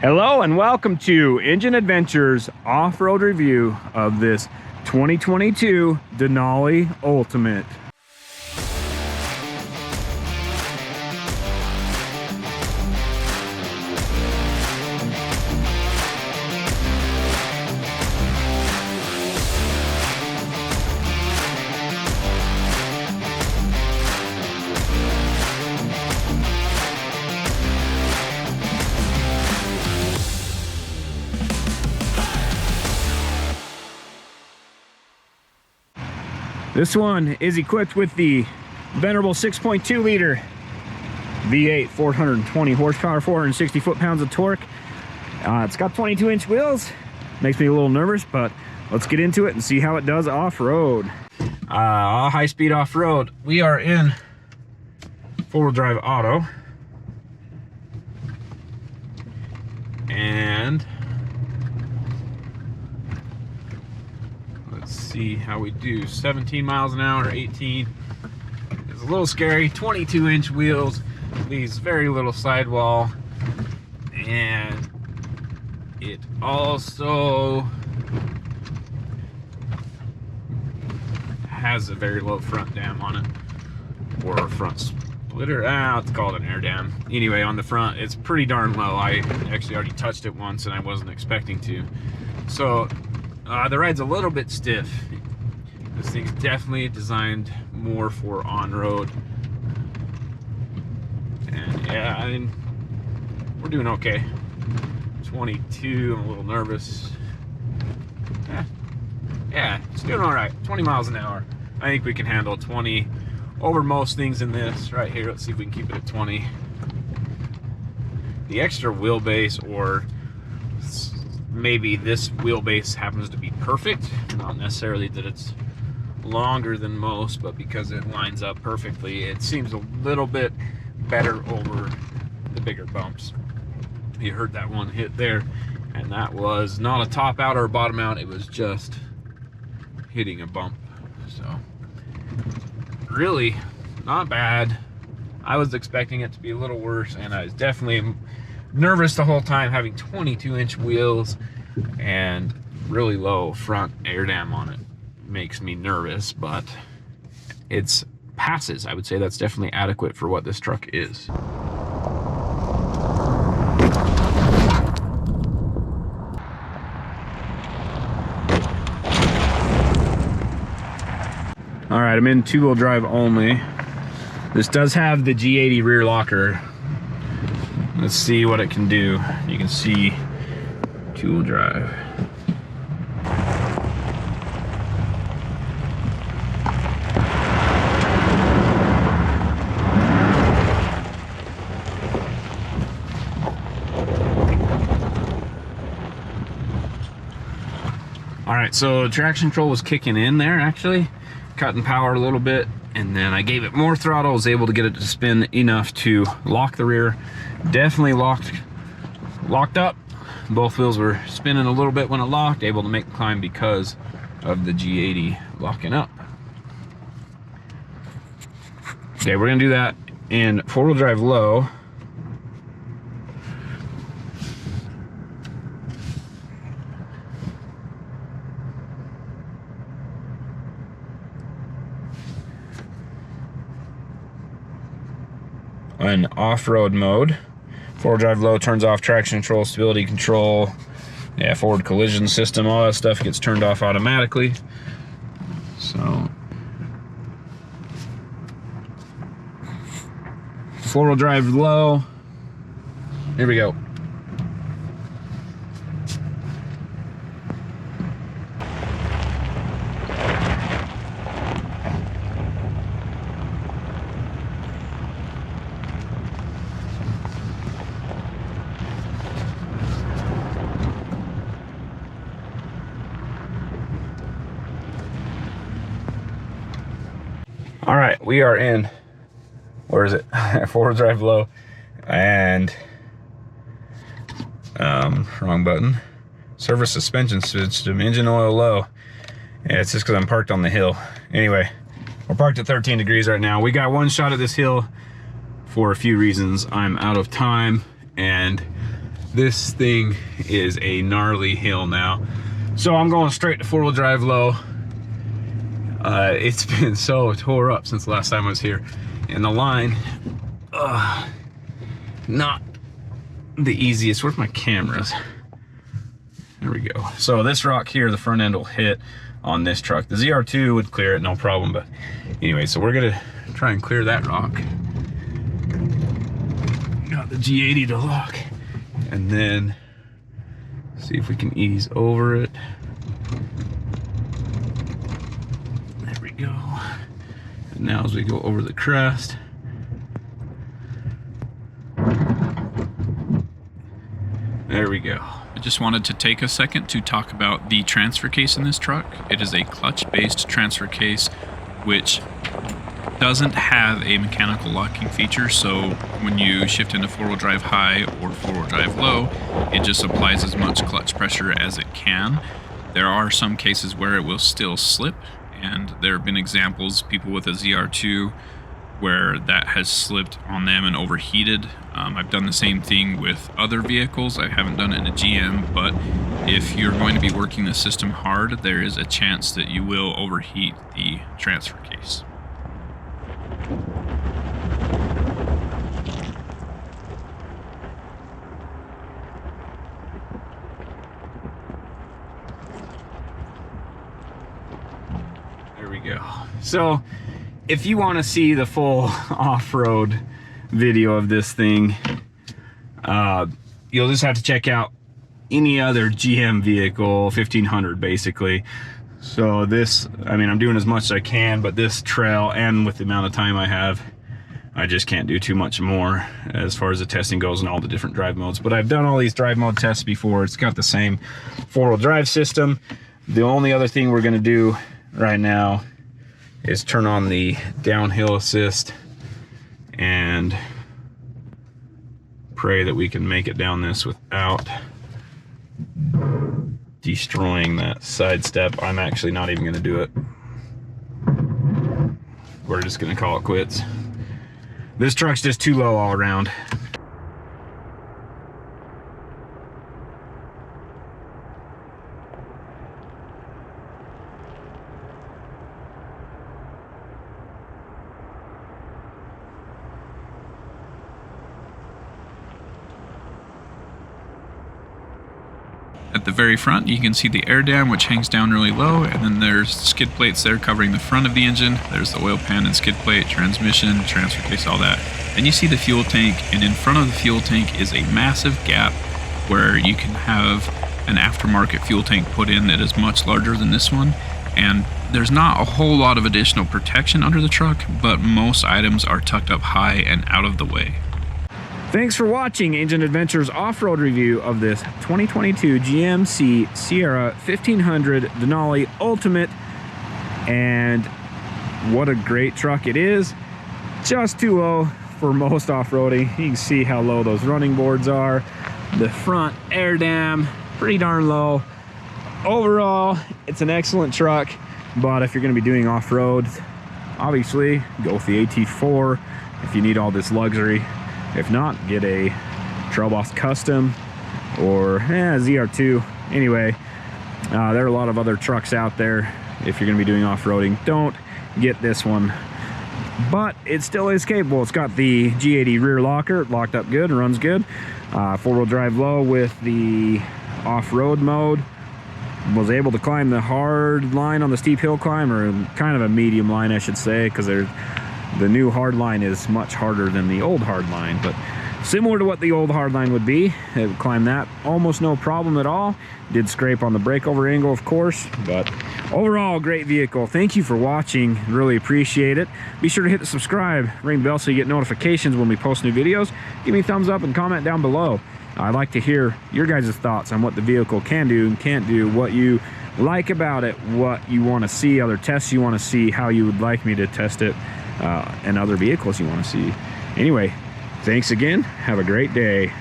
Hello and welcome to Engine Adventures off-road review of this 2022 Denali Ultimate. This one is equipped with the venerable 6.2 liter V8, 420 horsepower, 460 foot-pounds of torque. It's got 22-inch wheels. Makes me a little nervous, but let's get into it and see how it does off-road. High-speed off-road. We are in four-wheel drive auto. And let's see how we do. 17 miles an hour, 18. It's a little scary. 22-inch wheels, leaves very little sidewall, and it also has a very low front dam on it, or a front splitter. It's called an air dam. Anyway, on the front, it's pretty darn low. I actually already touched it once, and I wasn't expecting to. So the ride's a little bit stiff. This thing's definitely designed more for on-road. And yeah, I mean, we're doing okay. 22, I'm a little nervous. Yeah, it's doing all right. 20 miles an hour. I think we can handle 20 over most things in this right here. Let's see if we can keep it at 20. The extra wheelbase, or maybe this wheelbase happens to be perfect, not necessarily that it's longer than most, but because it lines up perfectly, it seems a little bit better over the bigger bumps. You heard that one hit there, and that was not a top out or a bottom out, it was just hitting a bump. So really not bad. I was expecting it to be a little worse, and I was definitely nervous the whole time, having 22-inch wheels and really low front air dam on it. Makes me nervous, but it's passes. I would say that's definitely adequate for what this truck is. All right, I'm in two-wheel drive only. This does have the G80 rear locker. Let's see what it can do. You can see two-wheel drive. All right, so traction control was kicking in there, actually, cutting power a little bit, and then I gave it more throttle, was able to get it to spin enough to lock the rear. Definitely locked up. Both wheels were spinning a little bit when it locked, able to make the climb because of the G80 locking up. Okay, we're gonna do that in four-wheel drive low. In off-road mode. Four-wheel drive low turns off traction control, stability control, forward collision system, all that stuff gets turned off automatically. So four-wheel drive low, here we go. All right, we are in, where is it? Four-wheel drive low, and wrong button. Service suspension system, engine oil low. Yeah, it's just because I'm parked on the hill. Anyway, we're parked at 13 degrees right now. We got one shot at this hill for a few reasons. I'm out of time, and This thing is a gnarly hill now. So I'm going straight to 4-wheel drive low. It's been so tore up since the last time I was here. And the line, not the easiest. Where's my cameras? There we go. So this rock here, the front end will hit on this truck. The ZR2 would clear it, no problem. But anyway, so we're gonna try and clear that rock. Got the G80 to lock. And then see if we can ease over it. There we go. And now as we go over the crest, there we go. I just wanted to take a second to talk about the transfer case in this truck. It is a clutch-based transfer case, which doesn't have a mechanical locking feature, so when you shift into 4-wheel drive high or 4-wheel drive low, it just applies as much clutch pressure as it can. There are some cases where it will still slip, and there have been examples, people with a ZR2, where that has slipped on them and overheated. I've done the same thing with other vehicles. I haven't done it in a GM, but if you're going to be working the system hard, there is a chance that you will overheat the transfer case. There we go. So if you want to see the full off-road video of this thing, you'll just have to check out any other GM vehicle, 1500 basically. So this, I mean, I'm doing as much as I can, but this trail, and with the amount of time I have, I just can't do too much more as far as the testing goes and all the different drive modes. But I've done all these drive mode tests before. It's got the same 4-wheel drive system. The only other thing we're gonna do right now is turn on the downhill assist and pray that we can make it down this without destroying that side step. I'm actually not even going to do it. We're just going to call it quits. This truck's just too low all around. At the very front, you can see the air dam, which hangs down really low, and then there's skid plates there covering the front of the engine. There's the oil pan and skid plate, transmission, transfer case, all that. Then you see the fuel tank, and in front of the fuel tank is a massive gap where you can have an aftermarket fuel tank put in that is much larger than this one. And there's not a whole lot of additional protection under the truck, but most items are tucked up high and out of the way. Thanks for watching Engine Adventures off-road review of this 2022 GMC Sierra 1500 Denali Ultimate. And what a great truck it is. Just too low for most off-roading. You can see how low those running boards are. The front air dam, pretty darn low. Overall, it's an excellent truck, but if you're going to be doing off-road, obviously go with the AT4 if you need all this luxury. If not, get a Trail Boss Custom or ZR2. Anyway, there are a lot of other trucks out there. If you're going to be doing off-roading, don't get this one. But it still is capable. It's got the G80 rear locker, locked up good, runs good. 4-wheel drive low with the off-road mode. Was able to climb the hard line on the steep hill climb, or kind of a medium line, I should say, because the new hard line is much harder than the old hard line, but similar to what the old hard line would be. It would climb that almost no problem at all. Did scrape on the breakover angle, of course, but overall, great vehicle. Thank you for watching. Really appreciate it. Be sure to hit the subscribe, ring the bell so you get notifications when we post new videos. Give me a thumbs up and comment down below. I'd like to hear your guys' thoughts on what the vehicle can do and can't do, what you like about it, what you want to see, other tests you want to see, how you would like me to test it, and other vehicles you want to see. Anyway, thanks again. Have a great day.